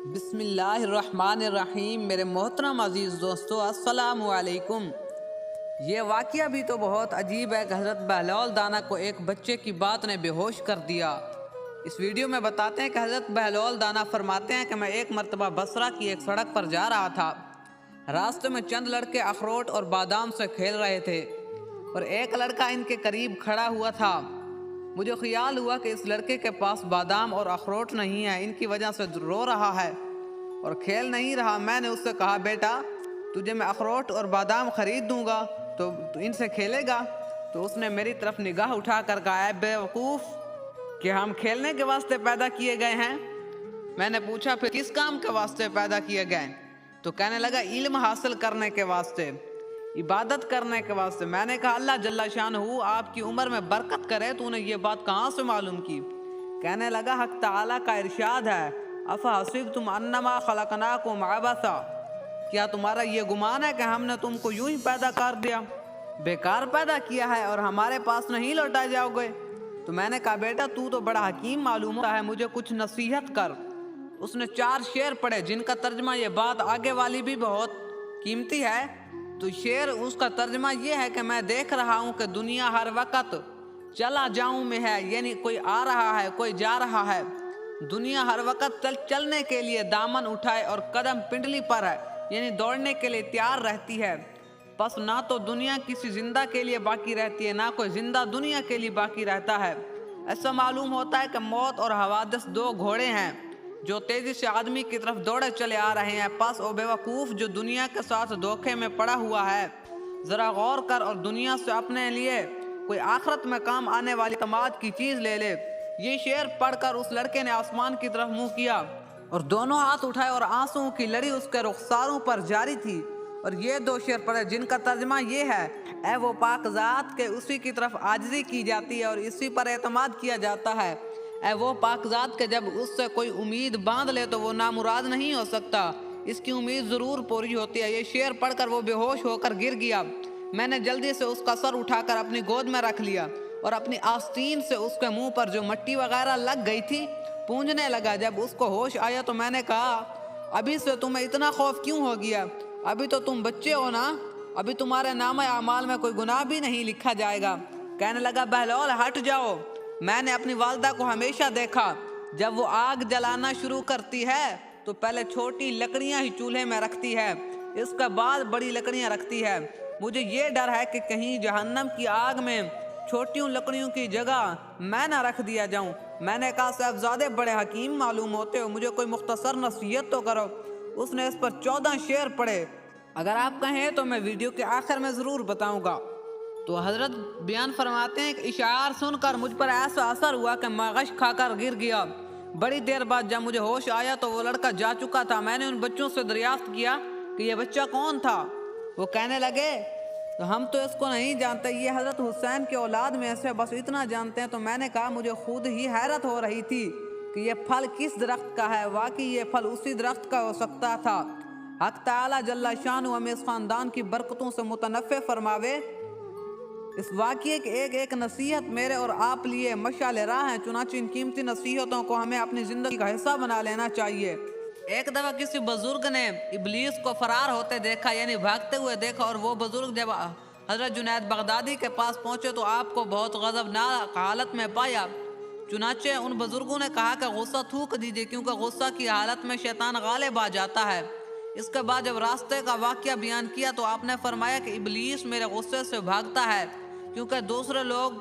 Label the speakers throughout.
Speaker 1: بسم اللہ الرحمن الرحیم۔ میرے محترم عزیز دوستو، السلام علیکم۔ یہ واقعہ بھی تو بہت عجیب ہے کہ حضرت بہلول دانا کو ایک بچے کی بات نے بے ہوش کر دیا۔ اس ویڈیو میں بتاتے ہیں کہ حضرت بہلول دانا فرماتے ہیں کہ میں ایک مرتبہ بصرہ کی ایک سڑک پر جا رہا تھا۔ راستے میں چند لڑکے اخروٹ اور بادام سے کھیل رہے تھے اور ایک لڑکا ان کے قریب کھڑا ہوا تھا۔ مجھے خیال ہوا کہ اس لڑکے کے پاس بادام اور اخروٹ نہیں ہے، ان کی وجہ سے رو رہا ہے اور کھیل نہیں رہا۔ میں نے اس سے کہا، بیٹا تجھے میں اخروٹ اور بادام خرید دوں گا تو ان سے کھیلے گا؟ تو اس نے میری طرف نگاہ اٹھا کر کہا، اے بیوقوف، کہ ہم کھیلنے کے واسطے پیدا کیے گئے ہیں؟ میں نے پوچھا، پھر کس کام کے واسطے پیدا کیے گئے؟ تو کہنے لگا، علم حاصل کرنے کے واسطے، عبادت کرنے کے واسطے۔ میں نے کہا، اللہ جل شانہ آپ کی عمر میں برکت کرے، تو نے یہ بات کہاں سے معلوم کی؟ کہنے لگا، حق تعالیٰ کا ارشاد ہے، افحسبتم انما خلقناکم عبثا، کیا تمہارا یہ گمان ہے کہ ہم نے تم کو یوں ہی پیدا کر دیا، بیکار پیدا کیا ہے اور ہمارے پاس نہیں لوٹائے جاؤ گے؟ تو میں نے کہا، بیٹا تو بڑا حکیم معلوم ہوتا ہے، مجھے کچھ نصیحت کر۔ اس نے 4 شعر پڑھے جن کا ترجمہ، یہ بات آگے والی بھی بہت قیمتی ہے۔ تو شعر اس کا ترجمہ یہ ہے کہ میں دیکھ رہا ہوں کہ دنیا ہر وقت چلا جاؤں میں ہے، یعنی کوئی آ رہا ہے، کوئی جا رہا ہے۔ دنیا ہر وقت چلنے کے لیے دامن اٹھائے اور قدم پنڈلی پر ہے، یعنی دوڑنے کے لیے تیار رہتی ہے۔ پس نہ تو دنیا کسی زندہ کے لیے باقی رہتی ہے، نہ کوئی زندہ دنیا کے لیے باقی رہتا ہے۔ ایسا معلوم ہوتا ہے کہ موت اور حوادث 2 گھوڑے ہیں جو تیزی سے آدمی کی طرف دوڑے چلے آ رہے ہیں۔ پس او بیوقوف جو دنیا کے ساتھ دھوکے میں پڑا ہوا ہے، ذرا غور کر اور دنیا سے اپنے لیے کوئی آخرت میں کام آنے والی اعتماد کی چیز لے لے۔ یہ شعر پڑھ کر اس لڑکے نے آسمان کی طرف منہ کیا اور دونوں ہاتھ اٹھائے اور آنسوؤں کی لڑی اس کے رخساروں پر جاری تھی، اور یہ 2 شعر پڑھے جن کا ترجمہ یہ ہے، اے وہ پاک ذات کہ اسی کی طرف عاجزی کی جاتی ہے اور اسی پر اعتماد کیا جاتا ہے۔ اے وہ پاک ذات کہ جب اس سے کوئی امید باندھ لے تو وہ نامراد نہیں ہو سکتا، اس کی امید ضرور پوری ہوتی ہے۔ یہ شعر پڑھ کر وہ بے ہوش ہو کر گر گیا۔ میں نے جلدی سے اس کا سر اٹھا کر اپنی گود میں رکھ لیا اور اپنی آستین سے اس کے منہ پر جو مٹی وغیرہ لگ گئی تھی پونجنے لگا۔ جب اس کو ہوش آیا تو میں نے کہا، ابھی سے تمہیں اتنا خوف کیوں ہو گیا؟ ابھی تو تم بچے ہو نا، ابھی تمہارے نامہ اعمال میں کوئی گناہ بھی نہیں لکھا جائے گا۔ کہنے لگا، بہلول ہٹ جاؤ، میں نے اپنی والدہ کو ہمیشہ دیکھا جب وہ آگ جلانا شروع کرتی ہے تو پہلے چھوٹی لکڑیاں ہی چولہے میں رکھتی ہے، اس کے بعد بڑی لکڑیاں رکھتی ہے۔ مجھے یہ ڈر ہے کہ کہیں جہنم کی آگ میں چھوٹیوں لکڑیوں کی جگہ میں نہ رکھ دیا جاؤں۔ میں نے کہا، صاحبزادے بڑے حکیم معلوم ہوتے ہو، مجھے کوئی مختصر نصیحت تو کرو۔ اس نے اس پر 14 شعر پڑھے، اگر آپ کہیں تو میں ویڈیو کے آخر میں ضرور بتاؤں گا۔ تو حضرت بیان فرماتے ہیں کہ اشعار سن کر مجھ پر ایسا اثر ہوا کہ میں غش کھا کر گر گیا۔ بڑی دیر بعد جب مجھے ہوش آیا تو وہ لڑکا جا چکا تھا۔ میں نے ان بچوں سے دریافت کیا کہ یہ بچہ کون تھا؟ وہ کہنے لگے، ہم تو اس کو نہیں جانتے، یہ حضرت حسین کے اولاد میں سے بس اتنا جانتے ہیں۔ تو میں نے کہا، مجھے خود ہی حیرت ہو رہی تھی کہ یہ پھل کس درخت کا ہے۔ واقعی یہ پھل اسی درخت کا ہو سکتا تھا۔ حق تعالیٰ جل شانہ ہمیں اس خاندان کی برکتوں سے متنفع فرماوے۔ اس واقعے کی ایک ایک نصیحت میرے اور آپ لیے مشعل راہ ہے، چنانچہ ان قیمتی نصیحتوں کو ہمیں اپنی زندگی کا حصہ بنا لینا چاہیے۔ ایک دفعہ کسی بزرگ نے ابلیس کو فرار ہوتے دیکھا، یعنی بھاگتے ہوئے دیکھا، اور وہ بزرگ جب حضرت جنید بغدادی کے پاس پہنچے تو آپ کو بہت غضبناک حالت میں پایا۔ چنانچہ ان بزرگوں نے کہا کہ غصہ تھوک دیجئے، کیونکہ غصہ کی حالت میں شیطان غالب آ جاتا ہے۔ اس کے بعد جب راستے کا واقعہ بیان کیا تو آپ نے فرمایا کہ ابلیس میرے غصے سے بھاگتا ہے، کیونکہ دوسرے لوگ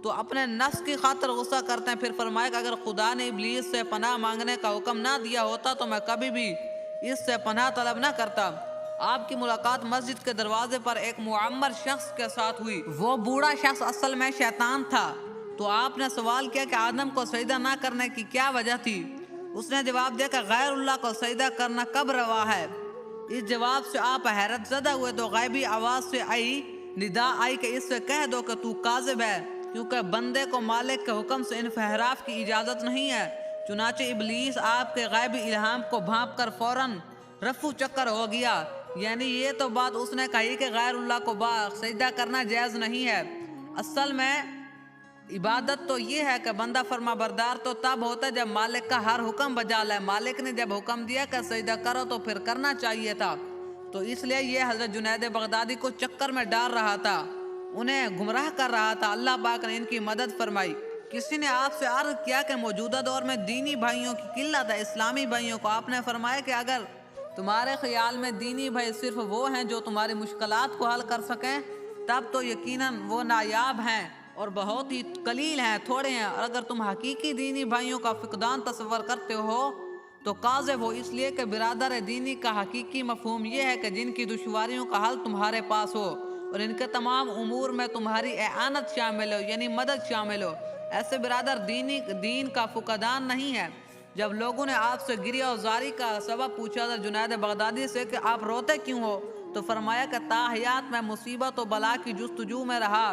Speaker 1: تو اپنے نفس کی خاطر غصہ کرتے ہیں۔ پھر فرمایا کہ اگر خدا نے ابلیس سے پناہ مانگنے کا حکم نہ دیا ہوتا تو میں کبھی بھی اس سے پناہ طلب نہ کرتا۔ آپ کی ملاقات مسجد کے دروازے پر ایک معمر شخص کے ساتھ ہوئی۔ وہ بوڑھا شخص اصل میں شیطان تھا۔ تو آپ نے سوال کیا کہ آدم کو سجدہ نہ کرنے کی کیا وجہ تھی؟ اس نے جواب دیا کہ غیر اللہ کو سجدہ کرنا کب روا ہے؟ اس جواب سے آپ حیرت زدہ ہوئے تو غیبی آواز سے ندا آئی کہ اس سے کہہ دو کہ تو کاذب ہے، کیونکہ بندے کو مالک کے حکم سے انحراف کی اجازت نہیں ہے۔ چنانچہ ابلیس آپ کے غیبی الہام کو بھانپ کر فوراً رفو چکر ہو گیا، یعنی یہ تو بات اس نے کہی کہ غیر اللہ کو سجدہ کرنا جائز نہیں ہے۔ اصل میں عبادت تو یہ ہے کہ بندہ فرما بردار تو تب ہوتا ہے جب مالک کا ہر حکم بجا لائے۔ مالک نے جب حکم دیا کہ سجدہ کرو تو پھر کرنا چاہیے تھا، تو اس لیے یہ حضرت جنید بغدادی کو چکر میں ڈال رہا تھا، انہیں گمراہ کر رہا تھا۔ اللہ پاک نے ان کی مدد فرمائی۔ کسی نے آپ سے عرض کیا کہ موجودہ دور میں دینی بھائیوں کی قلت ہے، اسلامی بھائیوں کو۔ آپ نے فرمایا کہ اگر تمہارے خیال میں دینی بھائی صرف وہ ہیں جو تمہاری مشکلات کو حل کر سکیں، تب تو یقیناً وہ نایاب ہیں اور بہت ہی قلیل ہیں، تھوڑے ہیں۔ اور اگر تم حقیقی دینی بھائیوں کا فقدان تصور کرتے ہو تو کاذب ہو، اس لیے کہ برادر دینی کا حقیقی مفہوم یہ ہے کہ جن کی دشواریوں کا حل تمہارے پاس ہو اور ان کے تمام امور میں تمہاری اعانت شامل ہو، یعنی مدد شامل ہو۔ ایسے برادر دین کا فقدان نہیں ہے۔ جب لوگوں نے آپ سے گریہ و زاری کا سبب پوچھا تھا جنید بغدادی سے کہ آپ روتے کیوں ہو، تو فرمایا کہ تاحیات میں مصیبت و بلا کی جستجو میں رہا،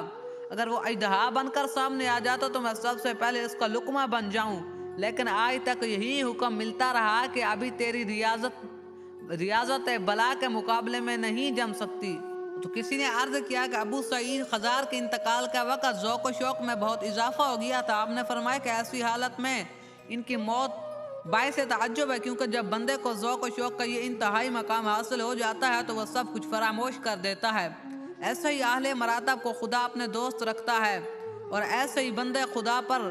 Speaker 1: اگر وہ اژدہا بن کر سامنے آ جاتا تو میں سب سے پہلے اس کا لقمہ بن جاؤں، لیکن آج تک یہی حکم ملتا رہا کہ ابھی تیری ریاضت بلا کے مقابلے میں نہیں جم سکتی۔ تو کسی نے عرض کیا کہ ابو سعید خضار کے انتقال کا وقت ذوق و شوق میں بہت اضافہ ہو گیا تھا۔ آپ نے فرمایا کہ ایسی حالت میں ان کی موت باعث تعجب ہے، کیونکہ جب بندے کو ذوق و شوق کا یہ انتہائی مقام حاصل ہو جاتا ہے تو وہ سب کچھ فراموش کر دیتا ہے۔ ایسے ہی اہل مراتب کو خدا اپنے دوست رکھتا ہے اور ایسے ہی بندے خدا پر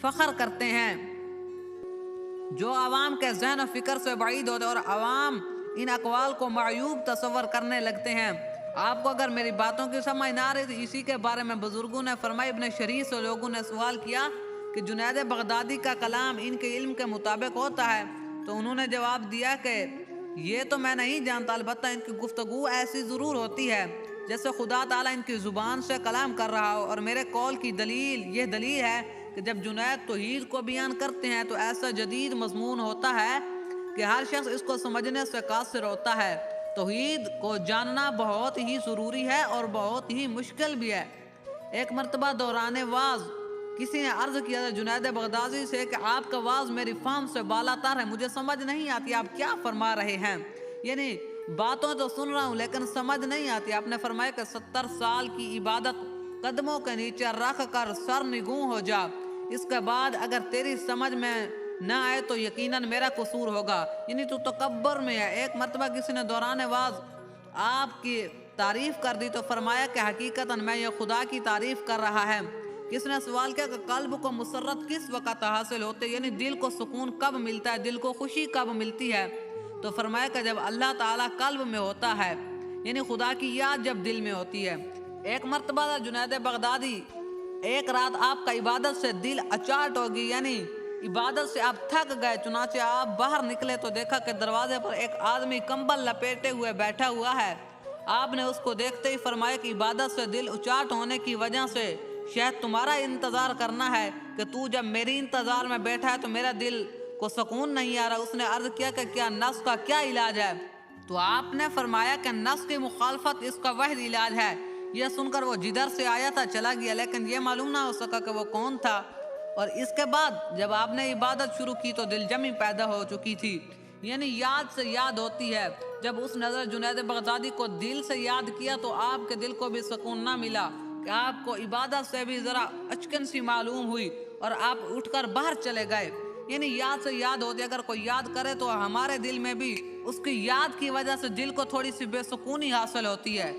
Speaker 1: فخر کرتے ہیں جو عوام کے ذہن و فکر سے بعید ہوتے اور عوام ان اقوال کو معیوب تصور کرنے لگتے ہیں۔ آپ کو اگر میری باتوں کی سمجھ نہ آ رہی تو اسی کے بارے میں بزرگوں نے فرمایا، ابن شریح سے لوگوں نے سوال کیا کہ جنید بغدادی کا کلام ان کے علم کے مطابق ہوتا ہے، تو انہوں نے جواب دیا کہ یہ تو میں نہیں جانتا، البتہ ان کی گفتگو ایسی ضرور ہوتی ہے جیسے خدا تعالیٰ ان کی زبان سے کلام کر رہا ہو، اور میرے قول کی یہ دلیل ہے کہ جب جنید توحید کو بیان کرتے ہیں تو ایسا جدید مضمون ہوتا ہے کہ ہر شخص اس کو سمجھنے سے قاصر ہوتا ہے۔ توحید کو جاننا بہت ہی ضروری ہے اور بہت ہی مشکل بھی ہے۔ ایک مرتبہ دوران واز کسی نے عرض کیا تھا جنید بغدادی سے کہ آپ کا واز میری فہم سے بالا تر ہے، مجھے سمجھ نہیں آتی آپ کیا فرما رہے ہیں، یعنی باتوں تو سن رہا ہوں لیکن سمجھ نہیں آتی۔ آپ نے فرمایا کہ 70 سال کی عبادت قدموں کے نیچے رکھ کر سر نگوں ہو جا، اس کے بعد اگر تیری سمجھ میں نہ آئے تو یقیناً میرا قصور ہوگا، یعنی تو تکبر میں ہے۔ ایک مرتبہ کسی نے دوران واز آپ کی تعریف کر دی تو فرمایا کہ حقیقتاً میں یہ خدا کی تعریف کر رہا ہے۔ کس نے سوال کیا کہ قلب کو مسرت کس وقت حاصل ہوتے، یعنی دل کو سکون کب ملتا ہے، دل کو خوشی کب ملتی ہے، تو فرمایا کہ جب اللہ تعالیٰ قلب میں ہوتا ہے، یعنی خدا کی یاد جب دل میں ہوتی ہے۔ ایک مرتبہ جنید بغدادی ایک رات آپ کا عبادت سے دل اچاٹ ہوگی، یعنی عبادت سے آپ تھک گئے، چنانچہ آپ باہر نکلے تو دیکھا کہ دروازے پر ایک آدمی کمبل لپیٹے ہوئے بیٹھا ہوا ہے۔ آپ نے اس کو دیکھتے ہی فرمایا کہ عبادت سے دل اچاٹ ہونے کی وجہ سے شاید تمہارا انتظار کرنا ہے کہ تو جب میری انتظار میں بیٹھا ہے تو میرا دل کو سکون نہیں آ رہا۔ اس نے عرض کیا کہ کیا نفس کا کیا علاج ہے، تو آپ نے فرمایا کہ نفس کی مخالفت اس کا واحد علاج ہے۔ یہ سن کر وہ جدھر سے آیا تھا چلا گیا، لیکن یہ معلوم نہ ہو سکا کہ وہ کون تھا۔ اور اس کے بعد جب آپ نے عبادت شروع کی تو دل جمی پیدا ہو چکی تھی، یعنی یاد سے یاد ہوتی ہے۔ جب اس نظر جنید بغدادی کو دل سے یاد کیا تو آپ کے دل کو بھی سکون نہ ملا کہ آپ کو عبادت سے بھی ذرا اچکن سی معلوم ہوئی اور آپ اٹھ کر باہر چلے گئے، یعنی یاد سے یاد ہوتی ہے۔ اگر کوئی یاد کرے تو ہمارے دل میں بھی اس کی یاد کی وجہ سے دل کو تھوڑی سی بے سکونی حاصل ہوتی ہے۔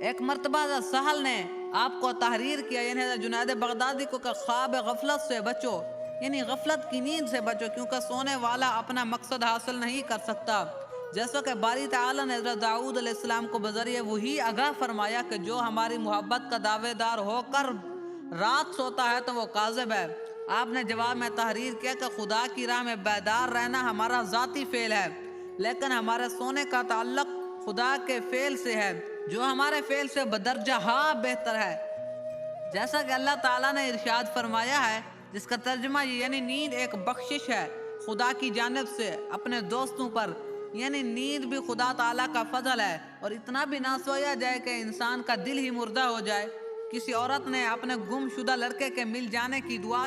Speaker 1: ایک مرتبہ سہل نے آپ کو تحریر کیا، یعنی جنید بغدادی کو کہ خواب غفلت سے بچو، یعنی غفلت کی نیند سے بچو، کیونکہ سونے والا اپنا مقصد حاصل نہیں کر سکتا۔ جیسا کہ باری تعالیٰ نے حضرت داؤد علیہ السلام کو بذریعہ وہی آگاہ فرمایا کہ جو ہماری محبت کا دعوے دار ہو کر رات سوتا ہے تو وہ کاذب ہے۔ آپ نے جواب میں تحریر کیا کہ خدا کی راہ میں بیدار رہنا ہمارا ذاتی فعل ہے، لیکن ہمارے سونے کا تعلق خدا کے فعل سے ہے جو ہمارے فعل سے بدرجہ بہتر ہے۔ جیسا کہ اللہ تعالیٰ نے ارشاد فرمایا ہے، جس کا ترجمہ یعنی نیند ایک بخشش ہے خدا کی جانب سے اپنے دوستوں پر، یعنی نیند بھی خدا تعالیٰ کا فضل ہے۔ اور اتنا بھی نہ سویا جائے کہ انسان کا دل ہی مردہ ہو جائے۔ کسی عورت نے اپنے گم شدہ لڑکے کے مل جانے کی دعا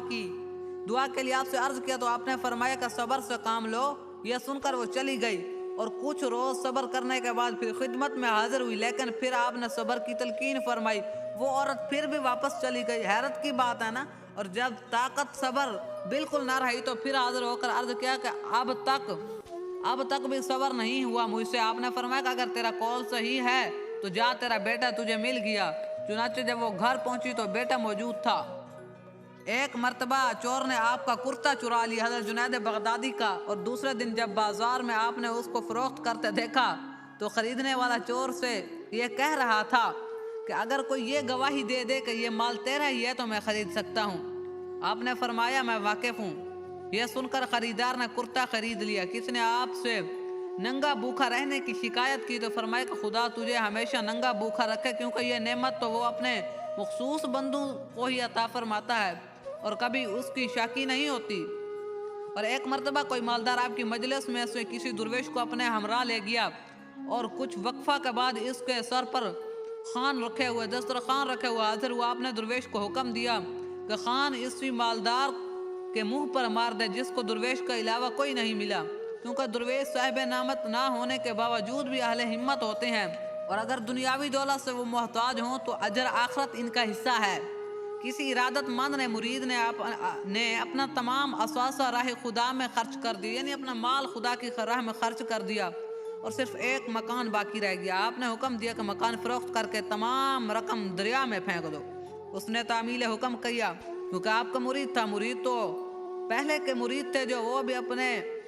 Speaker 1: کے لیے آپ سے عرض کیا تو آپ نے فرمایا کہ صبر سے کام لو۔ یہ سن کر وہ چلی گئی۔ اور کچھ روز صبر کرنے کے بعد پھر خدمت میں حاضر ہوئی، لیکن پھر آپ نے صبر کی تلقین فرمائی، وہ عورت پھر بھی واپس چلی گئی۔ حیرت کی بات ہے نا۔ اور جب طاقت صبر بالکل نہ رہی تو پھر حاضر ہو کر عرض کیا کہ اب تک بھی صبر نہیں ہوا مجھ سے۔ آپ نے فرمایا کہ اگر تیرا قول صحیح ہے تو جا، تیرا بیٹا تجھے مل گیا۔ چنانچہ جب وہ گھر پہنچی تو بیٹا موجود تھا۔ ایک مرتبہ چور نے آپ کا کرتا چرا لیا، حضرت جنید بغدادی کا، اور دوسرے دن جب بازار میں آپ نے اس کو فروخت کرتے دیکھا تو خریدنے والا چور سے یہ کہہ رہا تھا کہ اگر کوئی یہ گواہی دے دے کہ یہ مال تیرا ہی ہے تو میں خرید سکتا ہوں۔ آپ نے فرمایا میں واقف ہوں۔ یہ سن کر خریدار نے کرتا خرید لیا۔ کس نے آپ سے ننگا بھوکا رہنے کی شکایت کی تو فرمایا کہ خدا تجھے ہمیشہ ننگا بھوکا رکھے، کیونکہ یہ نعمت تو وہ اپنے مخصوص بندوں کو ہی عطا فرماتا ہے اور کبھی اس کی شاکی نہیں ہوتی۔ اور ایک مرتبہ کوئی مالدار آپ کی مجلس میں سے کسی درویش کو اپنے ہمراہ لے گیا اور کچھ وقفہ کے بعد اس کے سر پر دسترخوان رکھے ہوئے حاضر ہوا۔ آپ نے درویش کو حکم دیا کہ خوان اسی مالدار کے منہ پر مار دے جس کو درویش کا علاوہ کوئی نہیں ملا، کیونکہ درویش صاحب نعمت نہ ہونے کے باوجود بھی اہل ہمت ہوتے ہیں، اور اگر دنیاوی دولت سے وہ محتاج ہوں تو اجر آخرت ان کا حصہ ہے۔ کسی ارادت مند مرید نے اپنا تمام اثاثہ راہ خدا میں خرچ کر دیا، یعنی اپنا مال خدا کی راہ میں خرچ کر دیا، اور صرف ایک مکان باقی رہ گیا۔ آپ نے حکم دیا کہ مکان فروخت کر کے تمام رقم دریا میں پھینک دو۔ اس نے تعمیل حکم کیا، کیونکہ آپ کا مرید تھا۔ مرید تو پہلے کے مرید تھے جو وہ بھی اپنے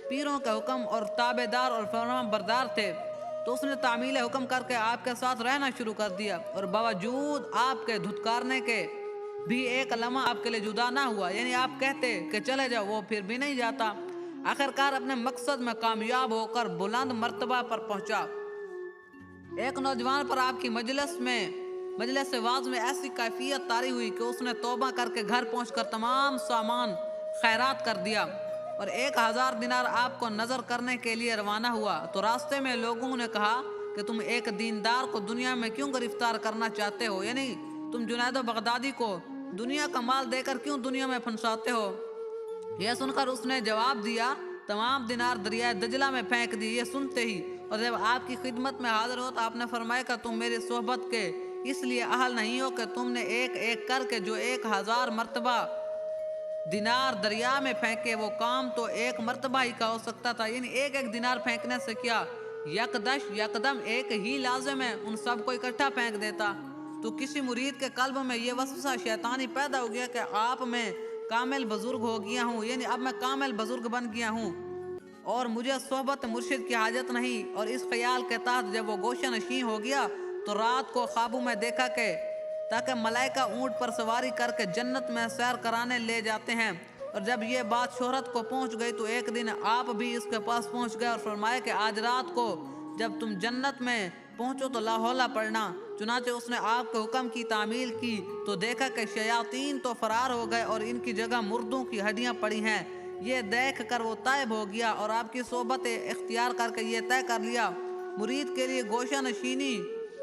Speaker 1: پیروں کے حکم اور تابع دار اور فرمان بردار تھے، تو اس نے تعمیل حکم کر کے آپ کے ساتھ رہنا شروع کر دیا، اور باوجود آپ کے دھتکارنے کے بھی ایک لمحہ آپ کے لیے جدا نہ ہوا، یعنی آپ کہتے کہ چلے جاؤ وہ پھر بھی نہیں جاتا۔ آخرکار اپنے مقصد میں کامیاب ہو کر بلند مرتبہ پر پہنچا۔ ایک نوجوان پر آپ کی مجلس واعظ میں ایسی کیفیت طاری ہوئی کہ اس نے توبہ کر کے گھر پہنچ کر تمام سامان خیرات کر دیا اور 1000 دینار آپ کو نظر کرنے کے لیے روانہ ہوا۔ تو راستے میں لوگوں نے کہا کہ تم ایک دیندار کو دنیا میں کیوں گرفتار کرنا چاہتے ہو، یعنی تم جنید بغدادی کو دنیا کا مال دے کر کیوں دنیا میں پھنساتے ہو؟ یہ سن کر اس نے جواب دیا، تمام دینار دریائے دجلہ میں پھینک دی۔ یہ سنتے ہی اور جب آپ کی خدمت میں حاضر ہو تو آپ نے فرمایا کہ تم میری صحبت کے اس لیے اہل نہیں ہو کہ تم نے ایک ایک کر کے جو 1000 مرتبہ دینار دریا میں پھینکے، وہ کام تو ایک مرتبہ ہی کا ہو سکتا تھا، یعنی ایک ایک دینار پھینکنے سے کیا یکدم ایک ہی لازم ہے ان سب کو اکٹھا پھینک دیتا۔ تو کسی مرید کے قلب میں یہ وسوسہ شیطانی پیدا ہو گیا کہ آپ میں کامل بزرگ ہو گیا ہوں، یعنی اب میں کامل بزرگ بن گیا ہوں اور مجھے صحبت مرشد کی حاجت نہیں۔ اور اس خیال کے تحت جب وہ گوشہ نشین ہو گیا تو رات کو خوابوں میں دیکھا کہ تاکہ ملائکہ اونٹ پر سواری کر کے جنت میں سیر کرانے لے جاتے ہیں، اور جب یہ بات شہرت کو پہنچ گئی تو ایک دن آپ بھی اس کے پاس پہنچ گئے اور فرمایا کہ آج رات کو جب تم جنت میں پہنچو تو لا حول پڑھنا۔ چنانچہ اس نے آپ کے حکم کی تعمیل کی تو دیکھا کہ شیاطین تو فرار ہو گئے اور ان کی جگہ مردوں کی ہڈیاں پڑی ہیں۔ یہ دیکھ کر وہ تائب ہو گیا اور آپ کی صحبت اختیار کر کے یہ طے کر لیا، مرید کے لیے گوشہ نشینی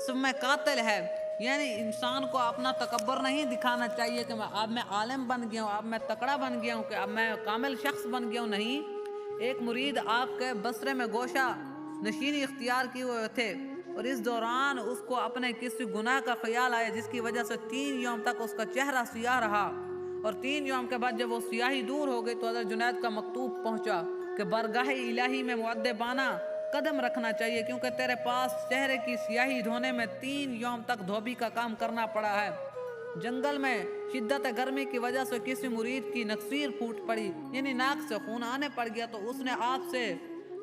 Speaker 1: سب میں قاتل ہے، یعنی انسان کو اپنا تکبر نہیں دکھانا چاہیے کہ اب میں عالم بن گیا ہوں، اب میں تکڑا بن گیا ہوں، کہ اب میں کامل شخص بن گیا ہوں۔ نہیں، ایک مرید آپ کے بصرے میں گوشہ نشینی اختیار کیے ہوئے تھے اور اس دوران اس کو اپنے کسی گناہ کا خیال آیا جس کی وجہ سے 3 یوم تک اس کا چہرہ سیاہ رہا، اور 3 یوم کے بعد جب وہ سیاہی دور ہو گئی تو حضرت جنید کا مکتوب پہنچا کہ بارگاہ الہی میں مؤدبانہ قدم رکھنا چاہیے، کیونکہ تیرے پاس چہرے کی سیاہی دھونے میں 3 یوم تک دھوبی کا کام کرنا پڑا ہے۔ جنگل میں شدت گرمی کی وجہ سے کسی مرید کی نکسیر پھوٹ پڑی، یعنی ناک سے خون آنے پڑ گیا، تو اس نے آپ سے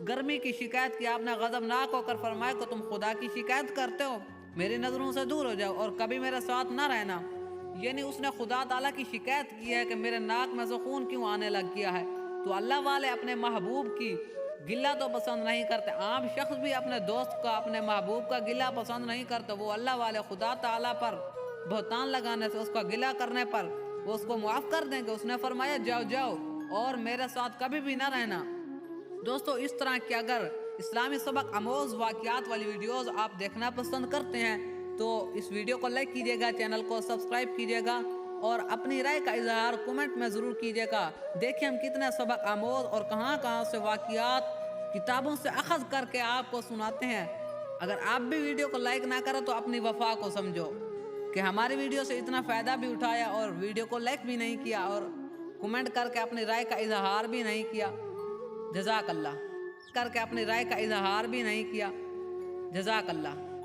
Speaker 1: گرمی کی شکایت کی۔ آپ نے غضبناک ہو کر فرمایا کہ تم خدا کی شکایت کرتے ہو، میری نظروں سے دور ہو جاؤ اور کبھی میرے ساتھ نہ رہنا۔ یعنی اس نے خدا تعالیٰ کی شکایت کی ہے کہ میرے ناک میں سے خون کیوں آنے لگ گیا ہے۔ تو اللہ والے اپنے محبوب کی گلہ تو پسند نہیں کرتے، عام شخص بھی اپنے دوست کا اپنے محبوب کا گلہ پسند نہیں کرتے، وہ اللہ والے خدا تعالیٰ پر بہتان لگانے سے، اس کا گلہ کرنے پر وہ اس کو معاف کر دیں گے۔ اس نے فرمایا جاؤ اور میرے ساتھ کبھی بھی نہ رہنا۔ دوستو، اس طرح کے اگر اسلامی سبق آموز واقعات والی ویڈیوز آپ دیکھنا پسند کرتے ہیں تو اس ویڈیو کو لائک کیجیے گا، چینل کو سبسکرائب کیجیے گا اور اپنی رائے کا اظہار کومنٹ میں ضرور کیجیے گا۔ دیکھیں ہم کتنے سبق آموز اور کہاں سے واقعات کتابوں سے اخذ کر کے آپ کو سناتے ہیں۔ اگر آپ بھی ویڈیو کو لائک نہ کرو تو اپنی وفا کو سمجھو کہ ہماری ویڈیو سے اتنا فائدہ بھی اٹھایا اور ویڈیو کو لائک بھی نہیں کیا اور کمنٹ کر کے اپنی رائے کا اظہار بھی نہیں کیا۔ جزاک اللہ۔ کر کے اپنی رائے کا اظہار بھی نہیں کیا۔ جزاک اللہ۔